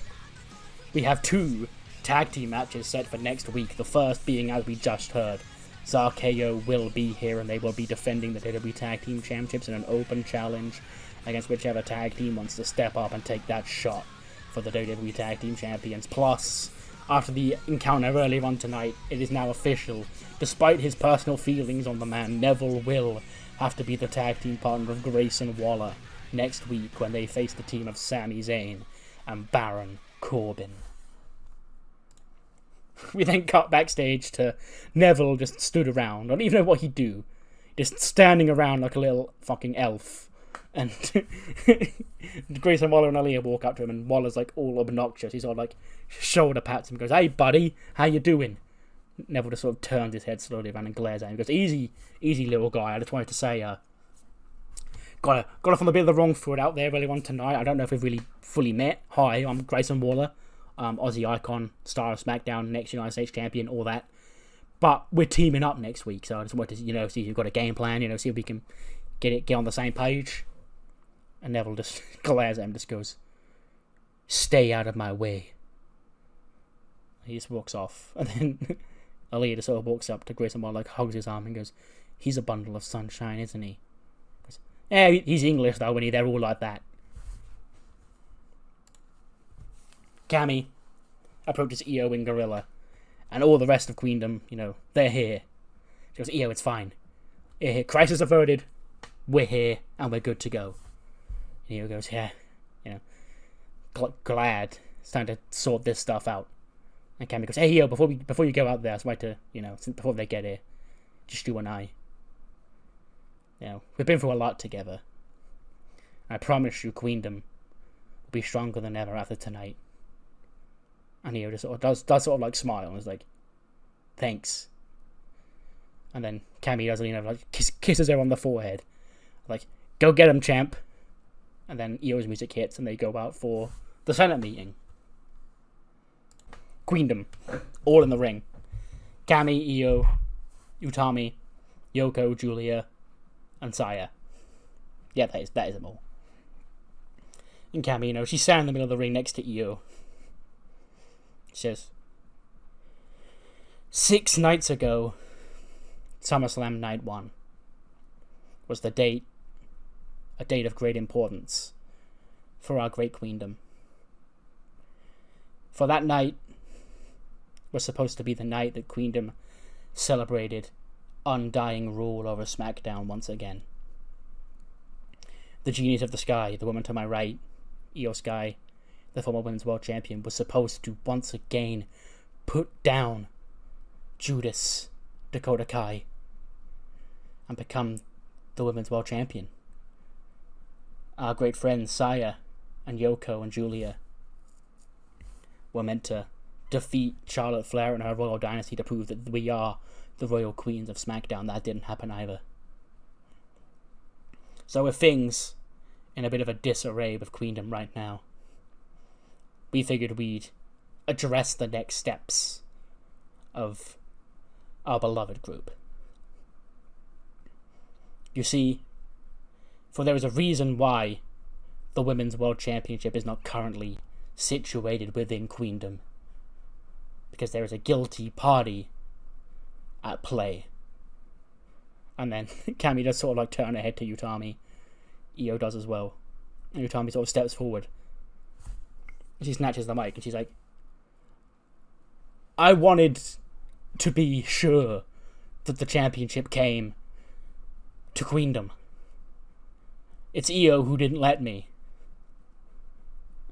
we have 2 tag team matches set for next week. The first being, as we just heard, Zarkeo will be here and they will be defending the WWE Tag Team Championships in an open challenge against whichever tag team wants to step up and take that shot for the WWE Tag Team Champions. Plus, after the encounter earlier on tonight, it is now official. Despite his personal feelings on the man, Neville will have to be the tag team partner of Grayson Waller next week when they face the team of Sami Zayn and Baron Corbin. We then cut backstage to Neville just stood around. I don't even know what he'd do. Just standing around like a little fucking elf. And Grayson Waller and Aaliyah walk up to him and Waller's all obnoxious. He's all shoulder pats him and goes, "Hey buddy, how you doing?" Neville just sort of turns his head slowly around and glares at him. He goes, easy little guy. I just wanted to say, got off on a bit of the wrong foot out there earlier on tonight. I don't know if we've really fully met. Hi, I'm Grayson Waller, Aussie icon, star of SmackDown, next United States champion, all that. But we're teaming up next week, so I just wanted to, see if you've got a game plan, see if we can get on the same page. And Neville just glares at him, just goes, "Stay out of my way." He just walks off, and then Aaliyah just sort of walks up to Grayson Waller, hugs his arm and goes, "He's a bundle of sunshine, isn't he?" Yeah, he's English though, and they're all like that. Cammy approaches Io and Gorilla, and all the rest of Queendom, they're here. She goes, "Io, it's fine. Crisis averted. We're here, and we're good to go." And Io goes, "Yeah, glad. It's time to sort this stuff out." And Cammy goes, "Hey, Io, before you go out there, I just like to, before they get here, just you and I. We've been through a lot together. I promise you, Queendom will be stronger than ever after tonight." And Io just sort of does sort of smile and is like, "Thanks." And then Cammy does kisses her on the forehead, "Go get him, champ." And then Io's music hits and they go out for the Senate meeting. Queendom, all in the ring. Cammy, Io, Utami, Yoko, Julia, and Saya. Yeah, that is them all. And Cammy, she's standing in the middle of the ring next to Io. She says, 6 nights ago, SummerSlam Night 1 was a date of great importance for our great queendom. For that night was supposed to be the night that Queendom celebrated undying rule over SmackDown once again. The Genius of the Sky, the woman to my right, Io Sky, the former Women's World Champion, was supposed to once again put down Judas, Dakota Kai, and become the Women's World Champion. Our great friends Saya and Yoko and Julia were meant to defeat Charlotte Flair and her Royal Dynasty to prove that we are the Royal Queens of SmackDown. That didn't happen either. So with things in a bit of a disarray with Queendom right now, we figured we'd address the next steps of our beloved group. You see, for there is a reason why the Women's World Championship is not currently situated within Queendom. Because there is a guilty party at play. And then Cammy does sort of like turn her head to Utami. Io does as well. And Utami sort of steps forward. She snatches the mic and she's like, I wanted to be sure that the championship came to Queendom. It's Io who didn't let me.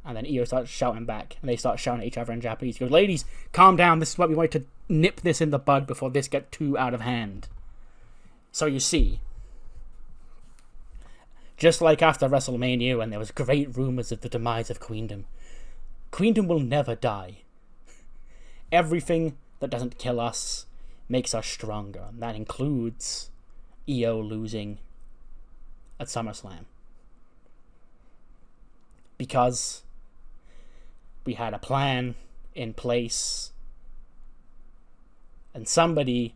And then Io starts shouting back, and they start shouting at each other in Japanese. He goes, ladies, calm down, this is what we want to nip this in the bud before this gets too out of hand. So you see, just like after WrestleMania when there was great rumours of the demise of Queendom, Queendom will never die. Everything that doesn't kill us makes us stronger, and that includes Io losing at SummerSlam. Because we had a plan in place, and somebody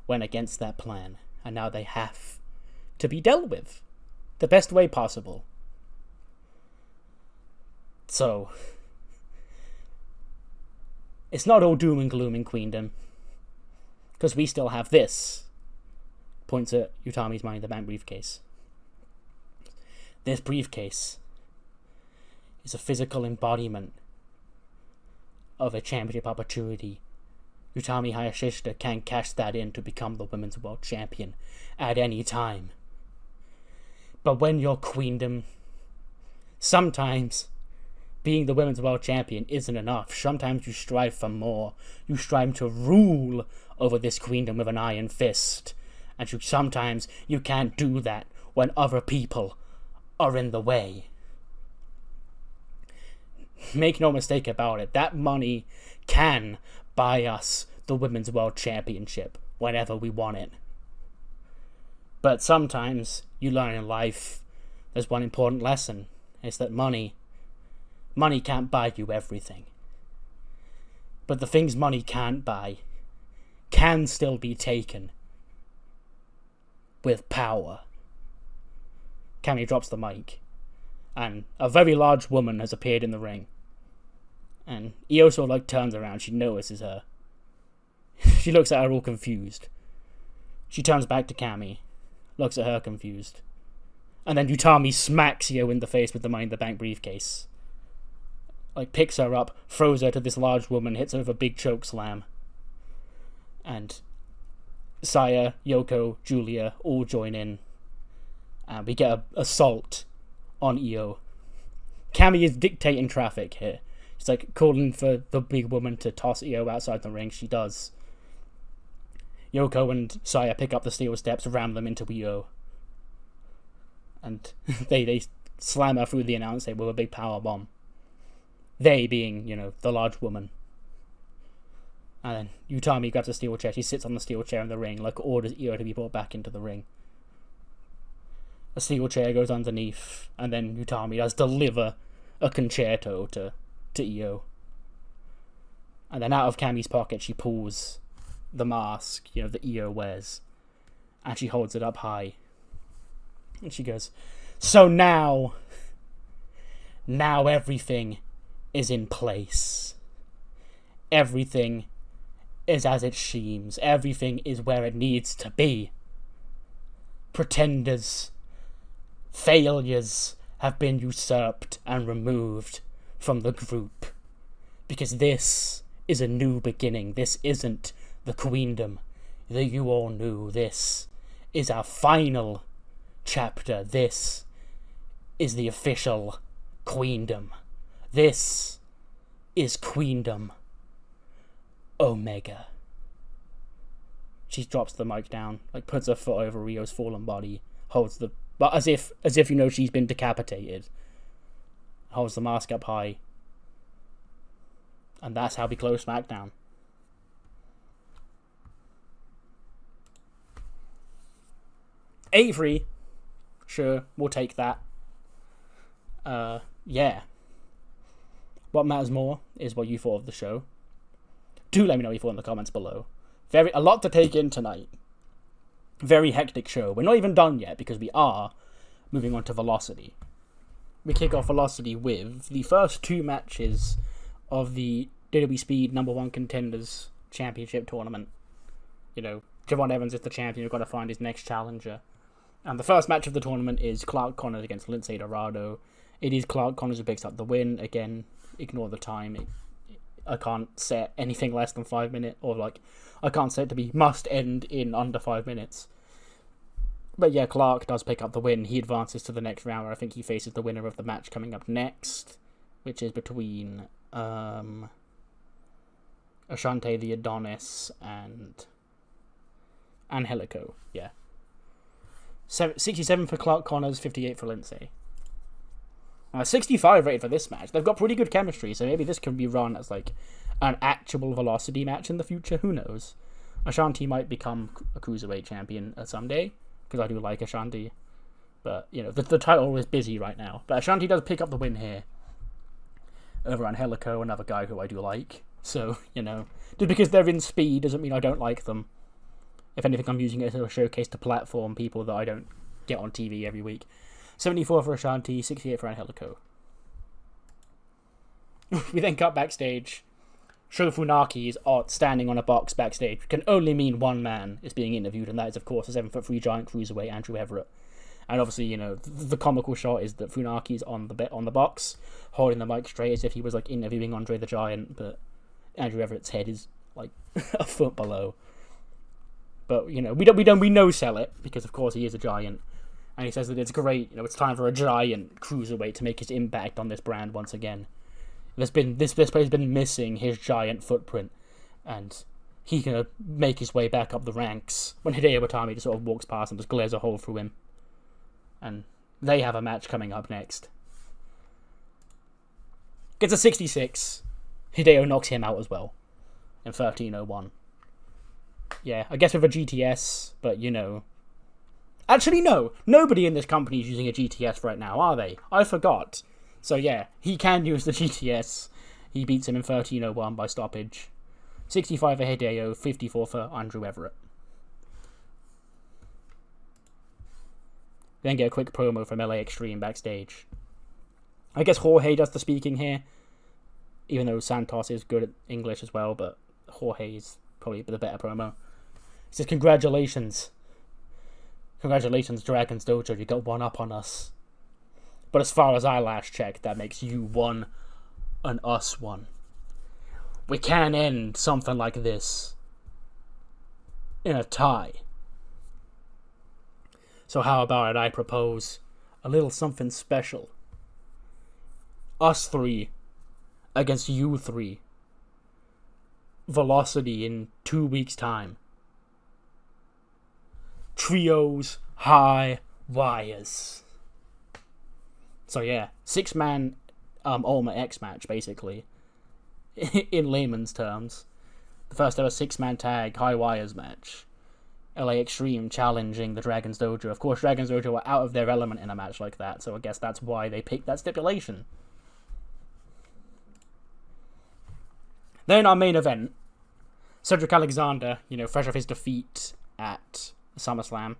went against that plan, and now they have to be dealt with the best way possible. So, it's not all doom and gloom in Queendom, because we still have this. Points at Utami's Money in the Bank briefcase. This briefcase is a physical embodiment of a championship opportunity. Utami Hayashishita can cash that in to become the Women's World Champion at any time. But when you're Queendom, sometimes being the Women's World Champion isn't enough. Sometimes you strive for more. You strive to rule over this Queendom with an iron fist. And sometimes you can't do that when other people are in the way. Make no mistake about it, that money can buy us the Women's World Championship whenever we want it. But sometimes you learn in life there's one important lesson. It's that money can't buy you everything. But the things money can't buy can still be taken with power. Cammy drops the mic, and a very large woman has appeared in the ring. And Io sort of like turns around, she notices her. She looks at her all confused. She turns back to Cammy, looks at her confused. And then Utami smacks Io in the face with the Money in the Bank briefcase. Like, picks her up, throws her to this large woman, hits her with a big choke slam. And Saya, Yoko, Julia all join in. And we get an assault on Io. Cammy is dictating traffic here. She's like calling for the big woman to toss Io outside the ring. She does. Yoko and Saya pick up the steel steps, ram them into Io. And they slam her through the announce table with a big power bomb. They being, the large woman. And then Utami grabs a steel chair. She sits on the steel chair in the ring, like orders Io to be brought back into the ring. A steel chair goes underneath, and then Utami does deliver a concerto to Io. And then out of Cammy's pocket, she pulls the mask, that Io wears, and she holds it up high. And she goes, so now everything is in place. Everything is as it seems. Everything is where it needs to be. Pretenders, failures have been usurped and removed from the group. Because this is a new beginning. This isn't the Queendom that you all knew this is our final chapter. This is the official Queendom. This is Queendom Omega. She drops the mic down, like puts her foot over Rio's fallen body, holds the, but as if you know she's been decapitated. Holds the mask up high. And that's how we close SmackDown. Avery, sure, we'll take that. Yeah. What matters more is what you thought of the show. Do let me know what you thought in the comments below. A lot to take in tonight. Very hectic show. We're not even done yet because we are moving on to Velocity. We kick off Velocity with the first two matches of the WWE Speed #1 Contenders Championship Tournament. You know, Javon Evans is the champion. We've got to find his next challenger. And the first match of the tournament is Clark Connors against Lince Dorado. It is Clark Connors who picks up the win. Again, ignore the time. I can't set anything less than 5 minutes, or like, I can't set it to be must end in under 5 minutes. But yeah, Clark does pick up the win. He advances to the next round, where I think he faces the winner of the match coming up next, which is between Ashante the Adonis and Angelico. Yeah. 67 for Clark Connors, 58 for Lince. 65 rated for this match. They've got pretty good chemistry, so maybe this can be run as like an actual Velocity match in the future. Who knows? Ashanti might become a Cruiserweight champion someday, because I do like Ashanti. But, you know, the title is busy right now. But Ashanti does pick up the win here over Angelico, another guy who I do like. So, you know, just because they're in Speed doesn't mean I don't like them. If anything, I'm using it as a showcase to platform people that I don't get on TV every week. 74 for Ashanti, 68 for Angelico. We then cut backstage. Sho Funaki is standing on a box backstage. It can only mean one man is being interviewed, and that is, of course, a 7'3" giant cruiserweight, Andrew Everett. And obviously, you know, the comical shot is that Funaki's on the box, holding the mic straight as if he was like interviewing Andre the Giant, but Andrew Everett's head is like a foot below. But, you know, we no sell it, because of course he is a giant. And he says that it's great, you know, it's time for a giant cruiserweight to make his impact on this brand once again. This place has been missing his giant footprint, and he can make his way back up the ranks when Hideo Itami just sort of walks past and just glares a hole through him. And they have a match coming up next. Gets a 66. Hideo knocks him out as well in 13:01. Yeah, I guess with a GTS, but you know. Actually, no. Nobody in this company is using a GTS right now, are they? I forgot. So yeah, he can use the GTS. He beats him in 13:01 by stoppage. 65 for Hideo, 54 for Andrew Everett. Then get a quick promo from LA Extreme backstage. I guess Jorge does the speaking here, even though Santos is good at English as well, but Jorge is probably the better promo. He says, congratulations. Congratulations, Dragon's Dojo, you got one up on us. But as far as I last checked, that makes you one and us one. We can't end something like this in a tie. So how about it, I propose a little something special. Us three against you three. Velocity in 2 weeks' time. Trios high wires. So yeah, 6-man Ultimate X match, basically. In layman's terms. The first ever 6-man tag high wires match. LA Extreme challenging the Dragon's Dojo. Of course, Dragon's Dojo were out of their element in a match like that, so I guess that's why they picked that stipulation. Then our main event. Cedric Alexander, you know, fresh off his defeat at SummerSlam.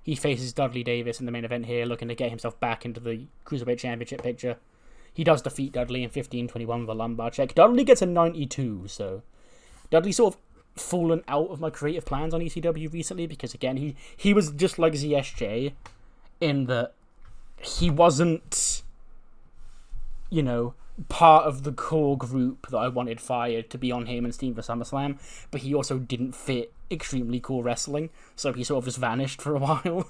He faces Dudley Davis in the main event here, looking to get himself back into the Cruiserweight Championship picture. He does defeat Dudley in 15:21 with a lumbar check. Dudley gets a 92, so Dudley's sort of fallen out of my creative plans on ECW recently, because again, he was just like ZSJ in that he wasn't, you know, part of the core group that I wanted fired to be on Heyman's team for SummerSlam, but he also didn't fit Extremely Cool Wrestling, so he sort of just vanished for a while.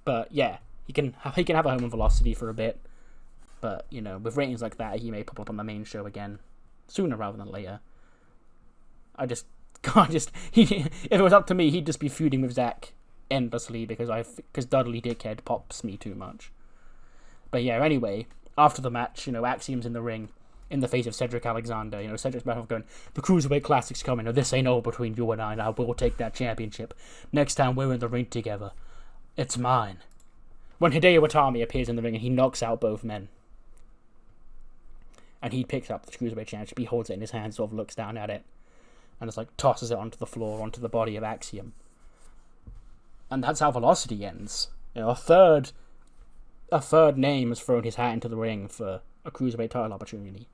But yeah, he can have a home in Velocity for a bit, but you know, with ratings like that, he may pop up on the main show again sooner rather than later. If it was up to me, he'd just be feuding with Zack endlessly because Dudley Dickhead pops me too much. But yeah, anyway, after the match, you know, Axiom's in the ring in the face of Cedric Alexander. You know, Cedric's back off going, the Cruiserweight Classic's coming. No, this ain't all between you and I will take that championship. Next time we're in the ring together, it's mine. When Hideo Itami appears in the ring and he knocks out both men. And he picks up the Cruiserweight Championship, he holds it in his hand, sort of looks down at it, and just like tosses it onto the floor, onto the body of Axiom. And that's how Velocity ends. You know, a third name has thrown his hat into the ring for a Cruiserweight title opportunity.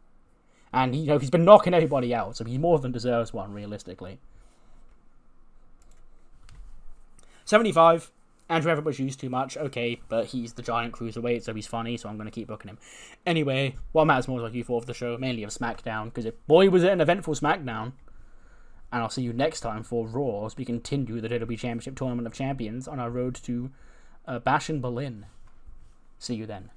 And you know, he's been knocking everybody out, so he more than deserves one, realistically. 75. Andrew Everett was used too much, okay, but he's the giant cruiserweight, so he's funny, so I'm going to keep booking him. Anyway, what matters more is like you thought of the show, mainly of SmackDown, because boy was it an eventful SmackDown. And I'll see you next time for Raw, as we continue the WWE Championship Tournament of Champions on our road to Bash in Berlin. See you then.